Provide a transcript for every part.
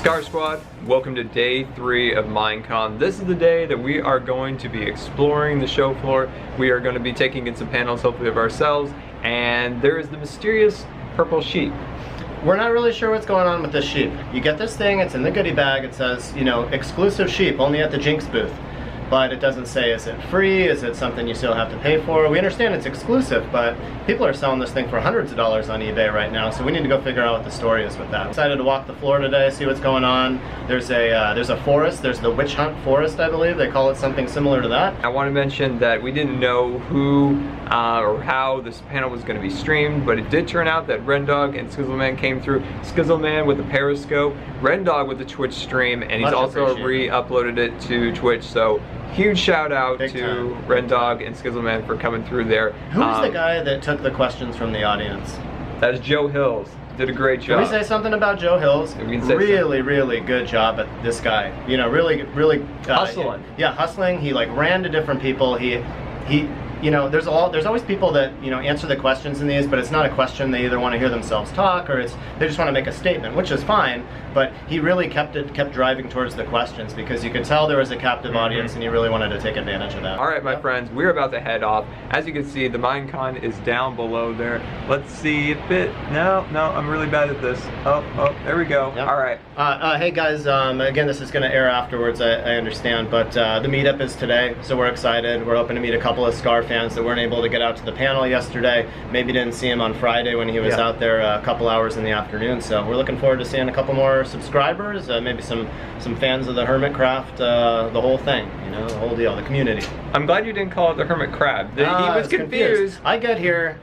Scar Squad, welcome to day 3 of MineCon. This is the day that we are going to be exploring the show floor. We are going to be taking in some panels, hopefully of ourselves, and there is the mysterious purple sheep. We're not really sure what's going on with this sheep. You get this thing, it's in the goodie bag, it says, you know, exclusive sheep, only at the Jinx booth. But it doesn't say, is it free, is it something you still have to pay for? We understand it's exclusive, but people are selling this thing for hundreds of dollars on eBay right now, so we need to go figure out what the story is with that. I'm excited to walk the floor today, see what's going on. There's a forest, there's the Witch Hunt Forest, I believe. They call it something similar to that. I want to mention that we didn't know who or how this panel was going to be streamed, but it did turn out that Rendog and Skizzleman came through. Skizzleman with the Periscope, Rendog with the Twitch stream, and he's also re-uploaded it to Twitch, so huge shout out to Rendog and Skizzleman for coming through there. Who's the guy that took the questions from the audience? That is Joe Hills. Did a great job. Can we say something about Joe Hills? Really good job at this guy. You know, really hustling. Yeah, hustling. He like ran to different people. He you know, there's always people that, you know, answer the questions in these, but it's not a question. They either want to hear themselves talk or they just want to make a statement, which is fine. But he really kept driving towards the questions because you could tell there was a captive audience and he really wanted to take advantage of that. All right, my friends, we're about to head off. As you can see, the MineCon is down below there. Let's see if it, no, I'm really bad at this. Oh, there we go. Yep. All right. Hey guys, again, this is going to air afterwards, I understand, but the meetup is today, so we're excited. We're hoping to meet a couple of Scar fans that weren't able to get out to the panel yesterday. Maybe didn't see him on Friday when he was out there a couple hours in the afternoon, so we're looking forward to seeing a couple more subscribers, maybe some fans of the HermitCraft, the whole thing, you know, the whole deal, the community. I'm glad you didn't call it the HermitCraft. He was confused. I get here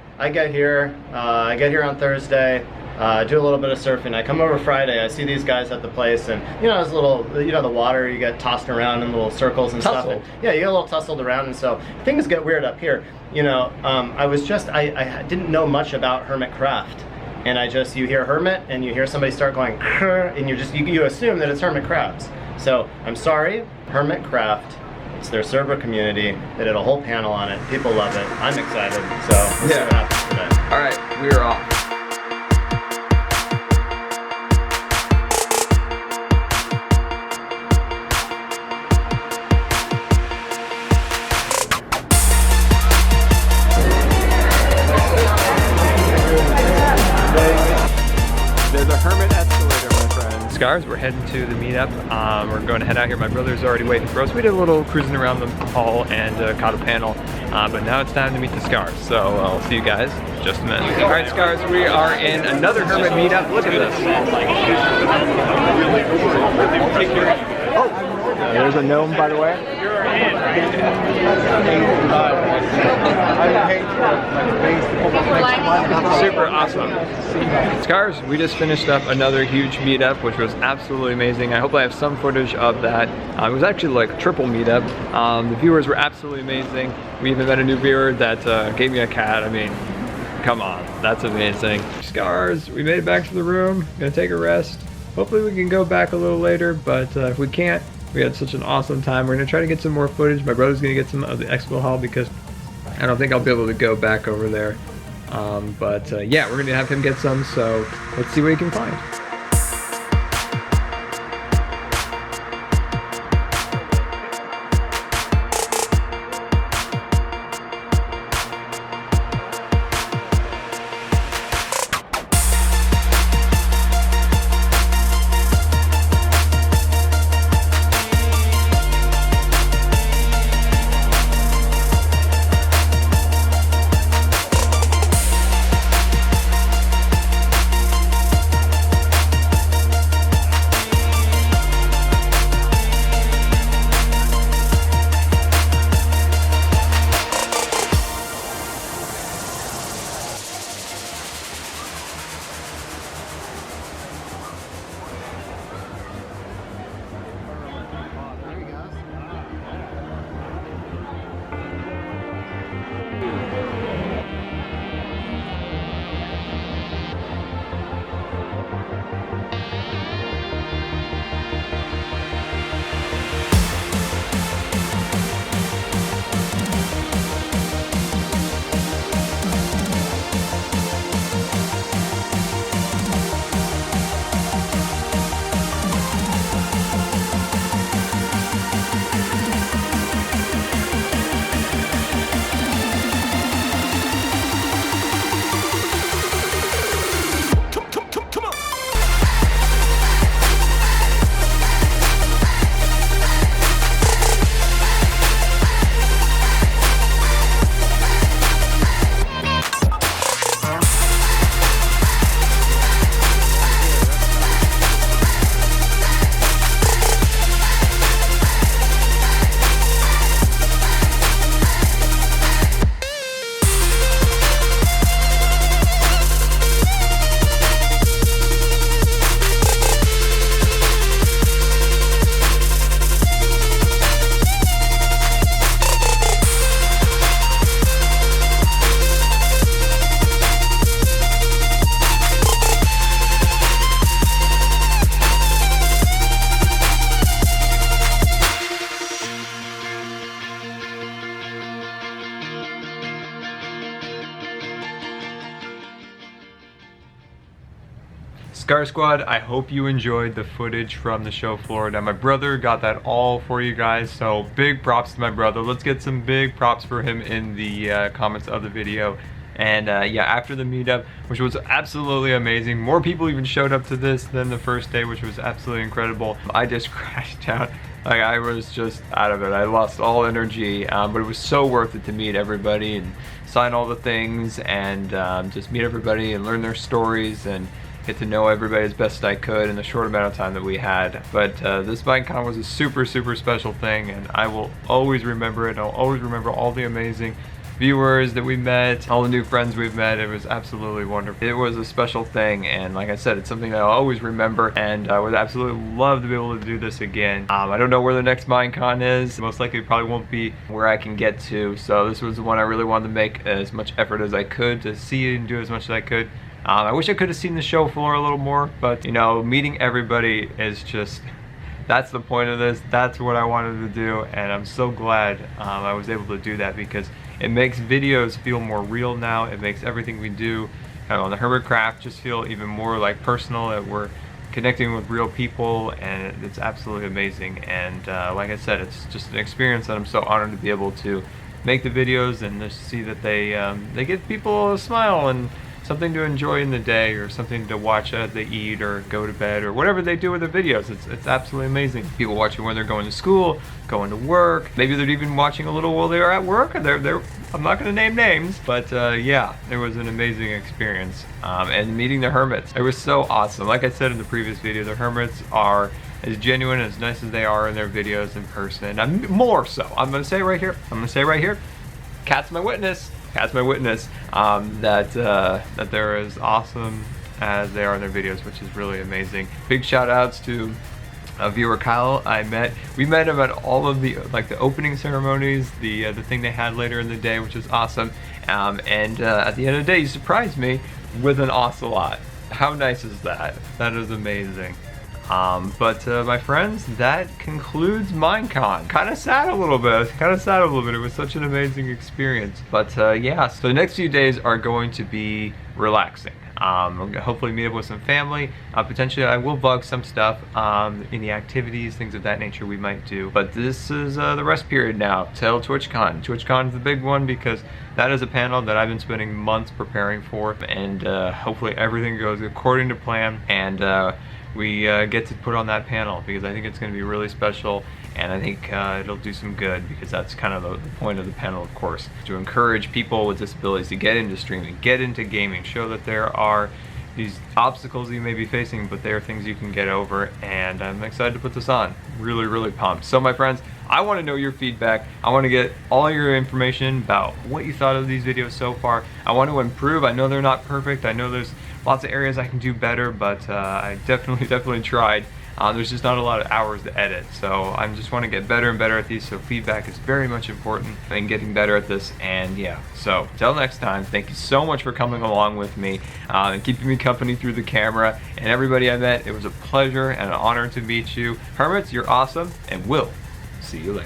on Thursday. Do a little bit of surfing. I come over Friday, I see these guys at the place, and you know, it's a little, you know, the water, you get tossed around in little circles and stuff. And, yeah, you get a little tussled around, and so things get weird up here. You know, I didn't know much about HermitCraft, and you hear Hermit, and you hear somebody start going, and you assume that it's HermitCrafts. So I'm sorry, HermitCraft. It's their server community. They did a whole panel on it. People love it. I'm excited. So let's see what happens today. All right, we're off. Scars, we're heading to the meetup. We're going to head out here. My brother's already waiting for us. We did a little cruising around the hall and caught a panel, but now it's time to meet the Scars. So I'll see you guys in just a minute. All right, Scars, we are in another Hermit meetup. Look at this. Oh, there's a gnome, by the way. Super awesome. Scars, we just finished up another huge meetup, which was absolutely amazing. I hope I have some footage of that. It was actually like a triple meetup. The viewers were absolutely amazing. We even met a new viewer that gave me a cat. I mean, come on, that's amazing. Scars, we made it back to the room. Gonna take a rest. Hopefully we can go back a little later, but if we can't, we had such an awesome time. We're gonna try to get some more footage. My brother's gonna get some of the expo hall because I don't think I'll be able to go back over there. Yeah, we're gonna have him get some, so let's see what he can find. Scar Squad, I hope you enjoyed the footage from the show Florida. My brother got that all for you guys, so big props to my brother. Let's get some big props for him in the comments of the video. And yeah, after the meetup, which was absolutely amazing, more people even showed up to this than the first day, which was absolutely incredible. I just crashed out. Like, I was just out of it. I lost all energy, but it was so worth it to meet everybody and sign all the things and just meet everybody and learn their stories and get to know everybody as best I could in the short amount of time that we had. But this MineCon was a super, super special thing, and I will always remember it. I'll always remember all the amazing viewers that we met, all the new friends we've met. It was absolutely wonderful. It was a special thing, and like I said, it's something that I'll always remember, and I would absolutely love to be able to do this again. I don't know where the next MineCon is. Most likely it probably won't be where I can get to, so this was the one I really wanted to make as much effort as I could to see and do as much as I could. I wish I could have seen the show floor a little more, but you know, meeting everybody is just, that's the point of this. That's what I wanted to do, and I'm so glad I was able to do that, because it makes videos feel more real now. It makes everything we do on the HermitCraft just feel even more like personal, that we're connecting with real people, and it's absolutely amazing. And like I said, it's just an experience that I'm so honored to be able to make the videos and just see that they give people a smile and something to enjoy in the day, or something to watch as they eat or go to bed or whatever they do with their videos. It's absolutely amazing. People watching when they're going to school, going to work. Maybe they're even watching a little while they're at work. I'm not going to name names, but yeah, it was an amazing experience. And meeting the hermits, it was so awesome. Like I said in the previous video, the hermits are as genuine, as nice as they are in their videos in person. More so. I'm going to say right here, Cat's my witness. Cat's my witness that they're as awesome as they are in their videos, which is really amazing. Big shout outs to viewer Kyle. We met him at all of the the opening ceremonies, the thing they had later in the day, which is awesome. And at the end of the day, he surprised me with an ocelot. How nice is that? That is amazing. But my friends, that concludes MineCon. Kind of sad a little bit. It was such an amazing experience. But yeah, so the next few days are going to be relaxing. Hopefully meet up with some family. Potentially I will vlog some stuff, any activities, things of that nature we might do. But this is the rest period now till TwitchCon. TwitchCon is the big one, because that is a panel that I've been spending months preparing for, and hopefully everything goes according to plan, and we get to put on that panel, because I think it's going to be really special, and I think it'll do some good, because that's kind of the point of the panel, of course, to encourage people with disabilities to get into streaming, get into gaming, show that there are these obstacles you may be facing, but there are things you can get over, and I'm excited to put this on. Really, really pumped. So my friends, I want to know your feedback. I want to get all your information about what you thought of these videos so far. I want to improve. I know they're not perfect. I know there's lots of areas I can do better, but I definitely tried. There's just not a lot of hours to edit, so I just want to get better and better at these, so feedback is very much important in getting better at this. And yeah, so till next time, thank you so much for coming along with me and keeping me company through the camera. And everybody I met, it was a pleasure and an honor to meet you. Hermits, you're awesome, and we'll see you later.